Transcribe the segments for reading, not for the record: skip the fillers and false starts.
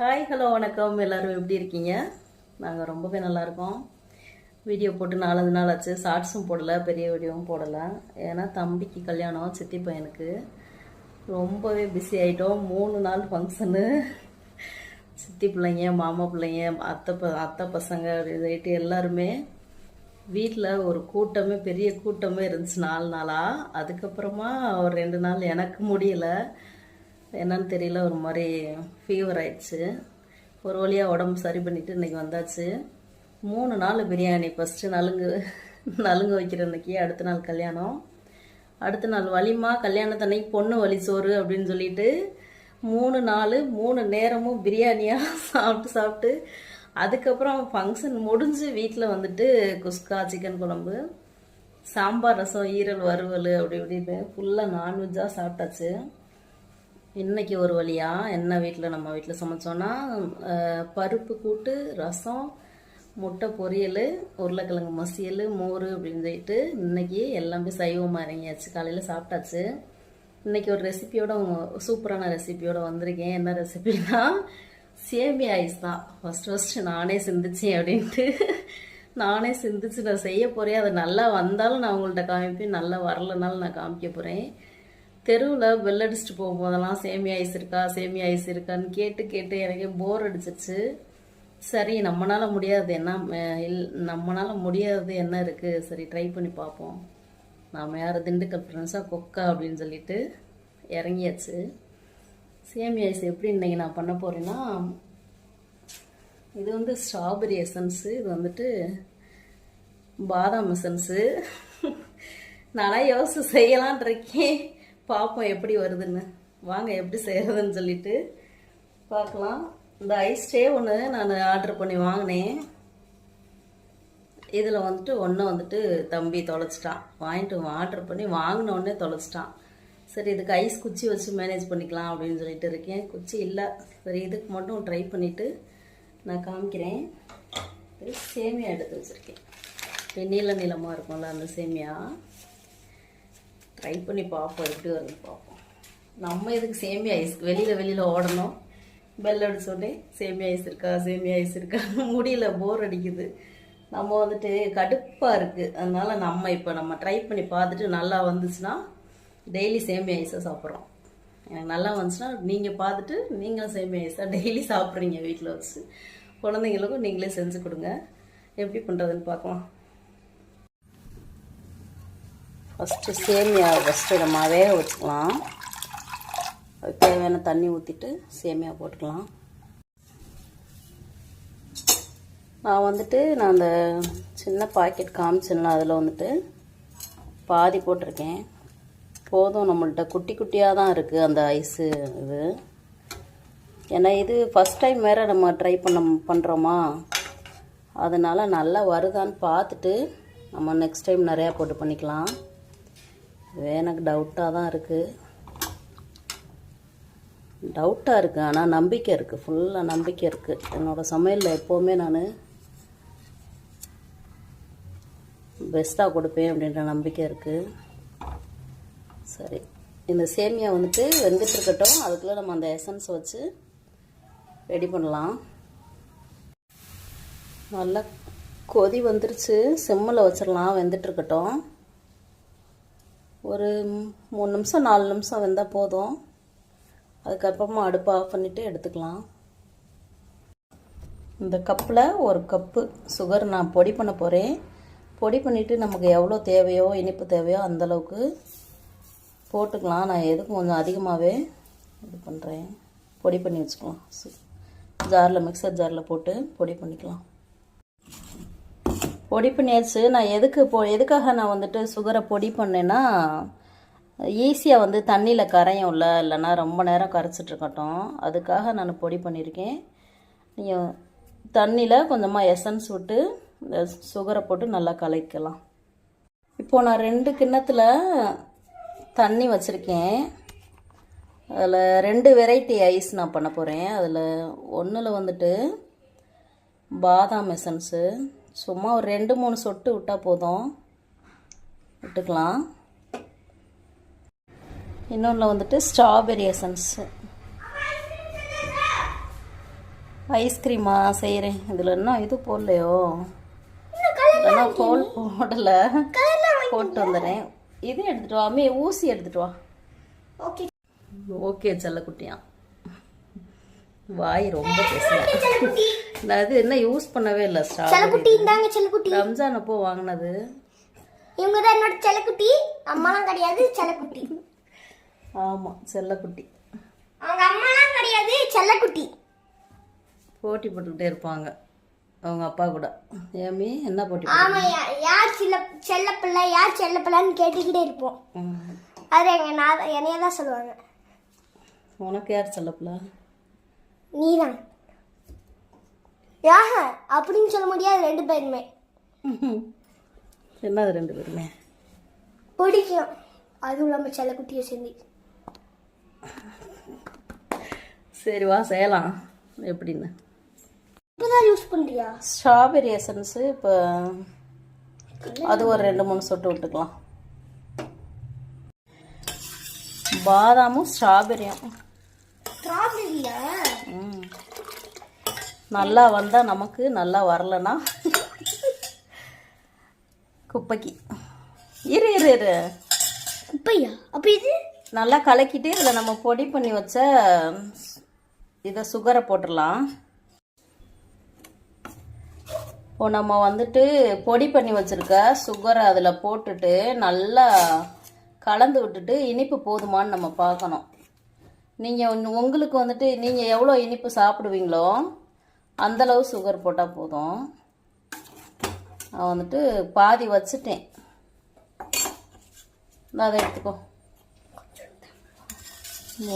Hi hello வணக்கம். எல்லோரும் எப்படி இருக்கீங்க? நாங்கள் ரொம்பவே நல்லாயிருக்கோம். வீடியோ போட்டு 4 நாள் ஆச்சு. ஷார்ட்ஸும் போடலை, பெரிய வீடியோவும் போடலை. ஏன்னா தம்பிக்கு கல்யாணம், சித்தி பையனுக்கு. ரொம்பவே பிஸி ஆகிட்டோம். 3 நாள் ஃபங்க்ஷனு. சித்தி பிள்ளைங்க, மாமா பிள்ளைங்க, அத்தை பசங்க அப்படி சொல்லிட்டு எல்லாருமே வீட்டில் ஒரு கூட்டமே, பெரிய கூட்டமே இருந்துச்சு 4 நாளாக. அதுக்கப்புறமா ஒரு 2 நாள் எனக்கு முடியலை, என்னன்னு தெரியல, ஒரு மாதிரி ஃபீவர் ஆயிடுச்சு. ஒரு வழியாக உடம்பு சரி பண்ணிவிட்டு இன்றைக்கி வந்தாச்சு. 3 நாள் பிரியாணி. ஃபஸ்ட்டு நலுங்கு வைக்கிற அன்னைக்கு, அடுத்த நாள் கல்யாணம், அடுத்த நாள் வலிமா, கல்யாணத்தன்னைக்கு பொண்ணு வலி சோறு அப்படின்னு சொல்லிட்டு 3 நாள் 3 நேரமும் பிரியாணியாக சாப்பிட்டு அதுக்கப்புறம் ஃபங்க்ஷன் முடிஞ்சு வீட்டில் வந்துட்டு குஸ்கா, சிக்கன் குழம்பு, சாம்பார், ரசம், ஈரல் வறுவல் அப்படி இப்படின்னு ஃபுல்லாக நான்வெஜ்ஜாக சாப்பிட்டாச்சு. இன்றைக்கி ஒரு வழியாக என்ன நம்ம வீட்டில் சமைச்சோன்னா, பருப்பு கூட்டு, ரசம், முட்டை பொரியல், உருளைக்கிழங்கு மசியல், மோர் அப்படின்னு சொல்லிட்டு இன்றைக்கி எல்லாமே சைவமாக இறங்கியாச்சு. காலையில் சாப்பிட்டாச்சு. இன்றைக்கி ஒரு ரெசிபியோட, சூப்பரான ரெசிபியோடு வந்திருக்கேன். என்ன ரெசிபினா சேமியா ஐஸ் தான். ஃபஸ்ட்டு நானே சிந்திச்சேன் அப்படின்ட்டு நானே சிந்திச்சு நான் செய்ய போகிறேன். அது நல்லா வந்தாலும் நான் உங்கள்கிட்ட காமிப்பேன், நல்லா வரலனாலும் நான் காமிக்க போகிறேன். தெருவில் பெல் அடிச்சுட்டு போகும்போதெல்லாம் சேமியா ஐஸ் இருக்கா, சேமியா ஐஸ் இருக்கான்னு கேட்டு எனக்கே போர் அடிச்சிருச்சு. சரி, நம்மளால முடியாது என்ன இருக்குது, சரி ட்ரை பண்ணி பார்ப்போம். நாம் யார் திண்டுக்கல் ஃப்ரெண்ட்ஸாக கொக்கா அப்படின்னு சொல்லிட்டு இறங்கியாச்சு. சேமியா ஐஸ் எப்படி இன்றைக்கி நான் பண்ண போகிறேன்னா, இது வந்து ஸ்ட்ராபெரி எசன்ஸு, இது வந்துட்டு பாதாம் எசன்ஸு. நானாக யோசிச்சு செய்யலான் இருக்கேன். பார்ப்போம் எப்படி வருதுன்னு. வாங்க எப்படி செய்கிறதுன்னு சொல்லிட்டு பார்க்கலாம். இந்த ஐஸ் ட்ரே ஒன்று நான் ஆர்டர் பண்ணி வாங்கினேன். இதில் வந்துட்டு வந்துட்டு தம்பி தொலைச்சிட்டான். ஆர்டர் பண்ணி வாங்கினோடனே தொலைச்சிட்டான். சரி, இதுக்கு ஐஸ் குச்சி வச்சு மேனேஜ் பண்ணிக்கலாம் அப்படின்னு சொல்லிட்டு இருக்கேன். குச்சி இல்லை. சரி, இதுக்கு மட்டும் ட்ரை பண்ணிவிட்டு நான் காமிக்கிறேன். சேமியா எடுத்து வச்சுருக்கேன். நீளமாக இருக்கும்ல அந்த சேமியா. ட்ரை பண்ணி பார்ப்போம் எப்படி வருதுன்னு பார்ப்போம். நம்ம இதுக்கு சேமியா ஐஸ்க்கு வெளியில் ஓடணும். பெல் அடிச்சோடனே சேமியா ஐஸ் இருக்கான்னு முடியல, போர் அடிக்குது. நம்ம வந்துட்டு கடுப்பாக இருக்குது. அதனால் நம்ம ட்ரை பண்ணி பார்த்துட்டு நல்லா வந்துச்சுன்னா டெய்லி சேமியா ஐஸாக சாப்பிட்றோம். எனக்கு நல்லா வந்துச்சுன்னா நீங்கள் பார்த்துட்டு நீங்களும் சேமியா ஐஸாக டெய்லி சாப்பிட்றீங்க வீட்டில் வச்சு. குழந்தைங்களுக்கும் நீங்களே செஞ்சு கொடுங்க. எப்படி பண்ணுறதுன்னு பார்க்கலாம். ஃபஸ்ட்டு சேமியா நம்ம வேக வச்சுக்கலாம். அதுக்கு தேவையான தண்ணி ஊற்றிட்டு சேமியா போட்டுக்கலாம். நான் அந்த சின்ன பாக்கெட் காமிச்சேன்ல, அதில் வந்துட்டு பாதி போட்டிருக்கேன். போதும், நம்மள்கிட்ட குட்டி குட்டியாக தான் இருக்குது அந்த ஐஸு இது. ஏன்னா இது ஃபஸ்ட் டைம் வேறு நம்ம ட்ரை பண்ணுறோமா, அதனால் நல்லா வருதான்னு பார்த்துட்டு நம்ம நெக்ஸ்ட் டைம் நிறையா போட்டு பண்ணிக்கலாம். எனக்கு டவுட்டாக தான் இருக்குது. ஆனால் நம்பிக்கை இருக்குது, ஃபுல்லாக நம்பிக்கை இருக்குது. என்னோடய சமையலில் எப்போவுமே நான் பெஸ்ட்டாக கொடுப்பேன் அப்படின்ற நம்பிக்கை இருக்குது. சரி, இந்த சேமியா வந்துட்டு வெந்துட்டுருக்கட்டும். அதுக்குள்ளே நம்ம அந்த எசன்ஸ் வச்சு ரெடி பண்ணலாம். நல்லா கொதி வந்துருச்சு. சிம்மில் வச்சிடலாம், வெந்துட்டுருக்கட்டும். ஒரு 3 நிமிஷம் 4 நிமிஷம் வெந்தால் போதும். அதுக்கப்புறமா அடுப்பை ஆஃப் பண்ணிவிட்டு எடுத்துக்கலாம். இந்த கப்பில் 1 கப்பு சுகர் நான் பொடி பண்ண போகிறேன். பொடி பண்ணிவிட்டு நமக்கு எவ்வளோ தேவையோ, இனிப்பு தேவையோ அந்தளவுக்கு போட்டுக்கலாம். நான் எதுக்கும் கொஞ்சம் அதிகமாகவே இது பண்ணுறேன். பொடி பண்ணி வச்சுக்கலாம். மிக்சர் ஜாரில் போட்டு பொடி பண்ணிக்கலாம். பொடி பண்ணியாச்சு. நான் எதுக்காக நான் வந்துட்டு சுகரை பொடி பண்ணேன்னா, ஈஸியாக தண்ணியில் கரையும்ல, இல்லைன்னா ரொம்ப நேரம் கரைச்சிட்ருக்கட்டும். அதுக்காக நான் பொடி பண்ணியிருக்கேன். நீங்கள் தண்ணியில் கொஞ்சமாக எசன்ஸ் விட்டு இந்த சுகரை போட்டு நல்லா கலக்கலாம். இப்போது நான் 2 கிண்ணத்தில் தண்ணி வச்சுருக்கேன். அதில் 2 வெரைட்டி ஐஸ் நான் பண்ண போகிறேன். அதில் ஒன்றில் வந்துட்டு பாதாம் எசன்ஸு சும்மா ஒரு 2-3 சொட்டு விட்டால் போதும், விட்டுக்கலாம். இன்னொன்றில் வந்துட்டு ஸ்ட்ராபெரி எசன்ஸு ஐஸ்கிரீமா செய்கிறேன். இதில் என்ன இது போடலையோ, இல்லைன்னா கோல் போடலை, போட்டு வந்துடுறேன். இது எடுத்துகிட்டு வா அம்மி, ஊசி எடுத்துகிட்டு வா. ஓகே ஓகே செல்லக்குட்டியா, வாய் ரொம்ப பேசுகிறேன். நான் இது என்ன யூஸ் பண்ணவே இல்லை. செல்லக்குட்டி இந்தாங்க செல்லக்குட்டி. ரம்ஜான் அப்போ வாங்கினது. இவங்க தான் என்னோட செல்லக்குட்டி, அம்மாலாம் கிடையாது செல்லக்குட்டி. ஆமாம் செல்லக்குட்டி. அவங்க அம்மாலாம் கிடையாது செல்லக்குட்டி. போட்டி போட்டுக்கிட்டே இருப்பாங்க அவங்க அப்பா கூட. ஏமி என்ன போட்டி? ஆமா, யார் செல்ல பிள்ளை யார் செல்ல பிள்ளைன்னு கேட்டுக்கிட்டே இருப்போம். அது என்னைய தான் சொல்லுவாங்க. உனக்கு யார் செல்லப்பிள்ளை? நீதான். யாக அப்படின்னு சொல்ல முடியாது. ரெண்டு பேருமே. என்னது ரெண்டு பேருமே? பிடிக்கும். அதுவும் இல்லாமல் செல்லக்குட்டியை சேர்ந்து. சரி வா செய்யலாம். எப்படின்னு இப்போதான் யூஸ் பண்ணுறியா? ஸ்ட்ராபெரி எசன்ஸு இப்போ அது ஒரு 2-3 சொட்டு விட்டுக்கலாம். பாதாமும் ஸ்ட்ராபெரியும். ஸ்ட்ராபெரியா? நல்லா வந்தால் நமக்கு, நல்லா வரலன்னா குப்பைக்கு. இரு இரு இரு. குப்பையா? அப்போ இது நல்லா கலக்கிட்டு இதில் நம்ம பொடி பண்ணி வச்ச இதை சுகரை போட்டுடலாம். இப்போ நம்ம வந்துட்டு பொடி பண்ணி வச்சுருக்க சுகரை அதில் போட்டுட்டு நல்லா கலந்து விட்டுட்டு இனிப்பு போதுமான்னு நம்ம பார்க்கணும். நீங்கள் உங்களுக்கு வந்துட்டு நீங்கள் எவ்வளோ இனிப்பு சாப்பிடுவீங்களோ அந்தளவு சுகர் போட்டால் போதும். நான் வந்துட்டு பாதி வச்சுட்டேன். அதை எடுத்துக்கோ.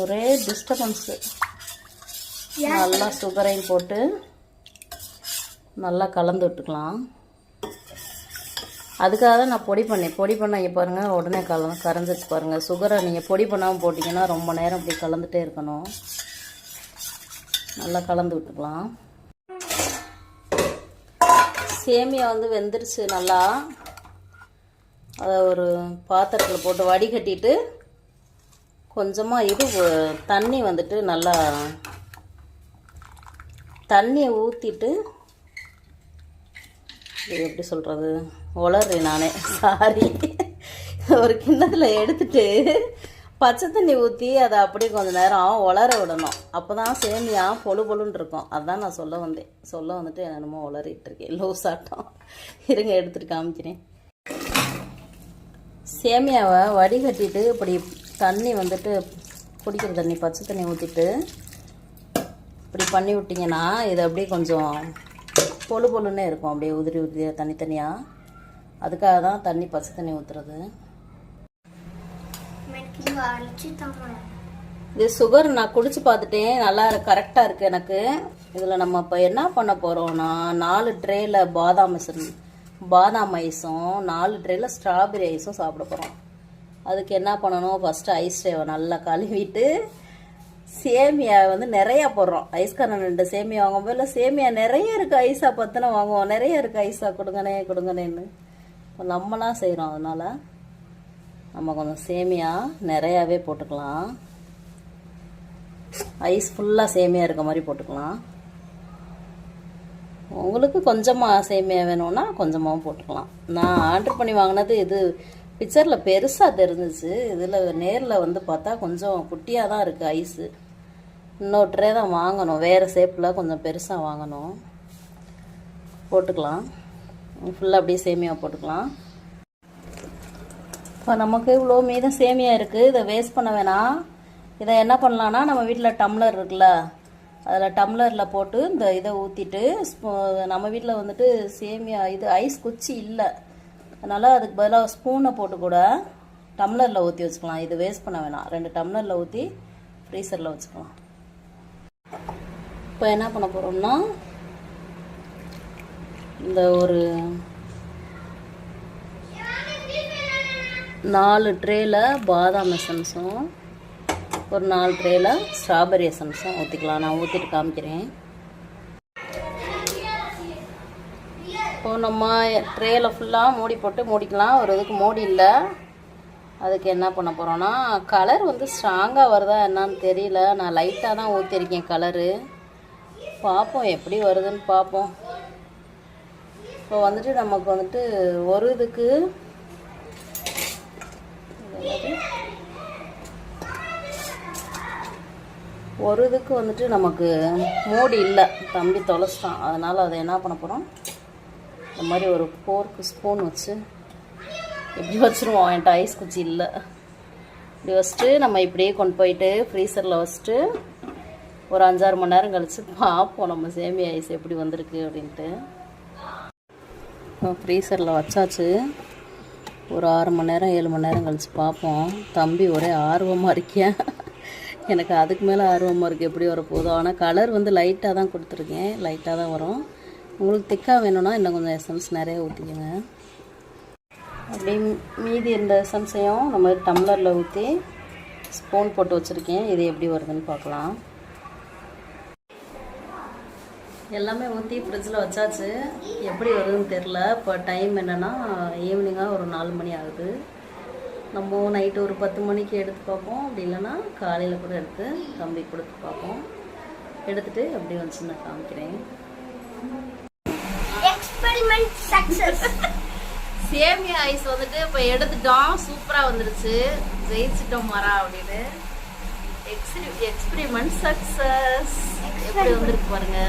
ஒரே டிஸ்டர்பன்ஸு. நல்லா சுகரையும் போட்டு நல்லா கலந்து விட்டுக்கலாம். அதுக்காக தான் நான் பொடி பண்ண இங்கே பாருங்கள், உடனே கரைஞ்சிச்சு பாருங்கள். சுகரை நீங்கள் பொடி பண்ணாமல் போட்டிங்கன்னா ரொம்ப நேரம் இப்படி கலந்துகிட்டே இருக்கணும். நல்லா கலந்து விட்டுக்கலாம். சேமியா வந்து வெந்துருச்சு நல்லா. அதை ஒரு பாத்திரத்தில் போட்டு வடிகட்டிட்டு கொஞ்சமாக இது தண்ணி வந்துட்டு நல்லா தண்ணியை ஊற்றிட்டு, இது எப்படி சொல்கிறது, உளறேன் நானே, சாரி. ஒரு கிண்ணத்தில் எடுத்துட்டு பச்சை தண்ணி ஊற்றி அதை அப்படியே கொஞ்சம் நேரம் உலர விடணும். அப்போ தான் சேமியா பொழுன்னு இருக்கும். அதுதான் நான் சொல்ல வந்துட்டு என்னமோ உளறிட்டு இருக்கேன், லூஸ் ஆட்டம். இருங்க எடுத்துட்டு காமிக்கிறேன். சேமியாவை வடிகட்டிட்டு இப்படி தண்ணி வந்துட்டு குடிக்கிற தண்ணி பச்சை தண்ணி ஊற்றிட்டு இப்படி பண்ணி விட்டிங்கன்னா இது அப்படியே கொஞ்சம் பொழுன்னே இருக்கும். அப்படியே உதிரி தனித்தனியாக. அதுக்காக தான் தண்ணி பச்சை தண்ணி ஊற்றுறது. இது சுகர் நான் குடிச்சு பார்த்துட்டேன், நல்லா கரெக்டாக இருக்குது எனக்கு. இதில் நம்ம இப்போ என்ன பண்ண போகிறோம்னா 4 ட்ரேயில் பாதாம் ஐஸும் 4 ட்ரேயில் ஸ்ட்ராபெரி ஐஸும் சாப்பிட போகிறோம். அதுக்கு என்ன பண்ணணும், ஃபஸ்ட்டு ஐஸ் ட்ரேவை நல்லா கழுவிட்டு சேமியா வந்து நிறையா போடுறோம். ஐஸ்காரன் 2 சேமியா வாங்கும்போது, இல்லை சேமியா நிறைய இருக்குது ஐஸா பற்றின வாங்குவோம், நிறைய இருக்குது ஐஸா கொடுங்கண்ணேன்னு. இப்போ நம்மளாம் செய்கிறோம், அதனால் நம்ம கொஞ்சம் சேமியா நிறையாவே போட்டுக்கலாம். ஐஸ் ஃபுல்லாக சேமியா இருக்க மாதிரி போட்டுக்கலாம். உங்களுக்கு கொஞ்சமாக சேமியா வேணும்னா கொஞ்சமாகவும் போட்டுக்கலாம். நான் ஆர்டர் பண்ணி வாங்கினது இது பிக்சரில் பெருசாக தெரிஞ்சிச்சு. இதில் நேரில் வந்து பார்த்தா கொஞ்சம் குட்டியாக தான் இருக்குது ஐஸு. இன்னொரு ட்ரே தான் வாங்கணும், வேறு ஷேப்பில் கொஞ்சம் பெருசாக வாங்கணும். போட்டுக்கலாம். ஃபுல்லாக அப்படியே சேமியா போட்டுக்கலாம். இப்போ நமக்கு இவ்வளோ மீதம் சேமியா இருக்குது, இதை வேஸ்ட் பண்ண வேணாம். இதை என்ன பண்ணலான்னா, நம்ம வீட்டில் டம்ளர் இருக்குல்ல, அதில் டம்ளரில் போட்டு இந்த இதை ஊற்றிட்டு, நம்ம வீட்டில் வந்துட்டு சேமியா இது ஐஸ் குச்சி இல்லை, அதனால் அதுக்கு பதிலாக ஸ்பூனை போட்டு கூட டம்ளரில் ஊற்றி வச்சுக்கலாம். இது வேஸ்ட் பண்ண வேணாம். 2 டம்ளரில் ஊற்றி ஃப்ரீசரில் வச்சுக்கலாம். இப்போ என்ன பண்ண போகிறோம்னா, இந்த ஒரு 4 ட்ரேயில் பாதாம் எசன்ஸும் ஒரு 4 ட்ரேயில் ஸ்ட்ராபெரி எசன்ஸும் ஊற்றிக்கலாம். நான் ஊற்றிட்டு காமிக்கிறேன். இப்போ நம்ம ட்ரேயில் ஃபுல்லாக மூடி போட்டு மூடிக்கலாம். ஒரு இதுக்கு மூடி இல்லை, அதுக்கு என்ன பண்ண போகிறோன்னா, கலர் வந்து ஸ்ட்ராங்காக வருதா என்னான்னு தெரியல, நான் லைட்டாக தான் ஊற்றிருக்கேன் கலரு. பார்ப்போம் எப்படி வருதுன்னு பார்ப்போம். இப்போ வந்துட்டு நமக்கு வந்துட்டு ஒரு இதுக்கு வந்துட்டு நமக்கு மூடி இல்லை, தம்பி தொலைச்சிட்டான். அதனால் அதை என்ன பண்ண போகிறோம், இந்த மாதிரி ஒரு ஃபோர்க்கு ஸ்பூன் வச்சு இப்படி வச்சுருவோம். என்கிட்ட ஐஸ் குச்சி இல்லை. இப்படி வச்சுட்டு நம்ம இப்படியே கொண்டு போயிட்டு ஃப்ரீசரில் வச்சுட்டு ஒரு 5-6 மணி நேரம் கழித்து பார்ப்போம் நம்ம சேமியா ஐஸ் எப்படி வந்திருக்கு அப்படின்ட்டு. ஃப்ரீசரில் வச்சாச்சு. ஒரு 6 மணி நேரம் 7 மணி நேரம் கழித்து பார்ப்போம். தம்பி ஒரே ஆர்வமாக இருக்கேன். எனக்கு அதுக்கு மேலே ஆர்வமாக இருக்குது எப்படி வரப்போதும். ஆனால் கலர் வந்து லைட்டாக தான் கொடுத்துருக்கேன், லைட்டாக தான் வரும். உங்களுக்கு திக்காக வேணும்னா இன்னும் கொஞ்சம் எசன்ஸ் நிறைய ஊற்றிக்கோங்க. அப்படியே மீதி இந்த எசன்ஸையும் நம்ம டம்ளரில் ஊற்றி ஸ்பூன் போட்டு வச்சுருக்கேன். இது எப்படி வருதுன்னு பார்க்கலாம். எல்லாமே ஊற்றி ஃப்ரிட்ஜில் வச்சாச்சு. எப்படி வருதுன்னு தெரில. இப்போ டைம் என்னென்னா ஈவினிங்காக ஒரு 4 மணி ஆகுது. நம்ம நைட்டு ஒரு 10 மணிக்கு எடுத்து பார்ப்போம். அப்படி இல்லைன்னா காலையில் கூட எடுத்து தம்பி கொடுத்து பார்ப்போம். எடுத்துகிட்டு எப்படி வந்துச்சு நான் காமிக்கிறேன். Experiment success. சேமியா ஐஸ் வந்துட்டு இப்போ எடுத்துட்டோம். சூப்பராக வந்துருச்சு. ஜெயிச்சிட்டோம் மரா அப்படின்னு. Experiment success. எப்படி வந்துருக்கு பாருங்க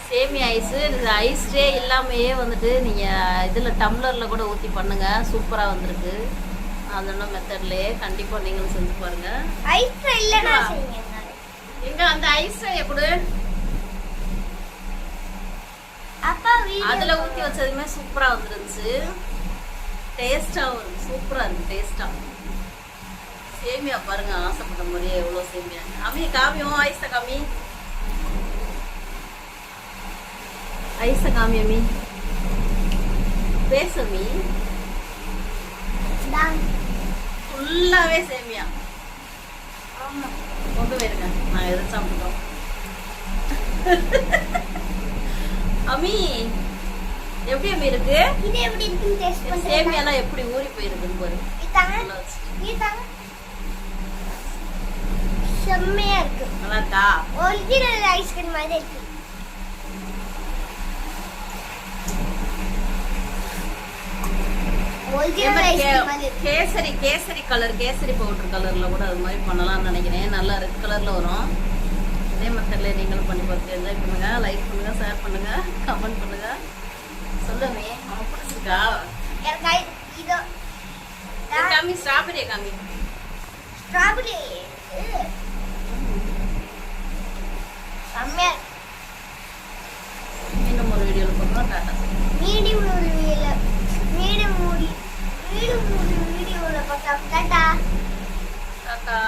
சேமியா ஐஸு. இது ஐஸ்டே இல்லாமையே வந்துட்டு நீங்கள் இதில் டம்ளரில் கூட ஊற்றி பண்ணுங்கள். சூப்பராக வந்திருக்கு. அந்த மெத்தட்லேயே கண்டிப்பாக நீங்களும் செஞ்சு பாருங்கள். ஐஸ் இல்லைன்னா எங்க அந்த ஐஸ் எப்படி அப்பா அதில் ஊற்றி வச்சதுமே சூப்பராக வந்துருந்துச்சு. டேஸ்ட்டாகவும் இருக்குது. சூப்பராக இருக்குது டேஸ்ட்டாக. சேமியா பாருங்க, ஆசைப்பட்ட மாதிரியே எவ்வளோ சேமியா. அம்மி காமியும் ஐஸை காமி. ஐஸை காமி அம்மி. பேசமி. ஃபுல்லாகவே சேமியா. கொண்டு போயிருங்க, நான் எது சாப்பிட்டோம். அம்மி எப்படி அம்மி இருக்கு? இது எப்படி இருக்குன்னு டேஸ்ட் பண்ணி சேமியாலாம் எப்படி ஊறி போயிருக்குன்னு பாரு. செம்மையா இருக்கு. நல்லா இருக்கா? ஒரிஜினல் ஐஸ்கிரீம் மாதிரி இருக்கு. கேசரி கலர், கேசரி பவுடர் கலர்ல கூட அது மாதிரி பண்ணலாம்னு நினைக்கிறேன். நல்லா ரெட் கலர்ல வரும். இதே மெத்தட்ல நீங்களும் பண்ணி பார்த்து என்ஜாய் பண்ணுங்க. லைக் பண்ணுங்க, ஷேர் பண்ணுங்க, கமெண்ட் பண்ணுங்க. சொல்லுங்க அவன் பிடிச்சிருக்கா? காமி ஸ்ட்ராபெரி காமி. ஸ்ட்ராபெரி செம்மையா. இன்னும் ஒரு வீடியோவில் பார்க்கலாம். டாடா. மீடியம் வீடியோவில் பார்க்கலாம். டாடா. டாடா.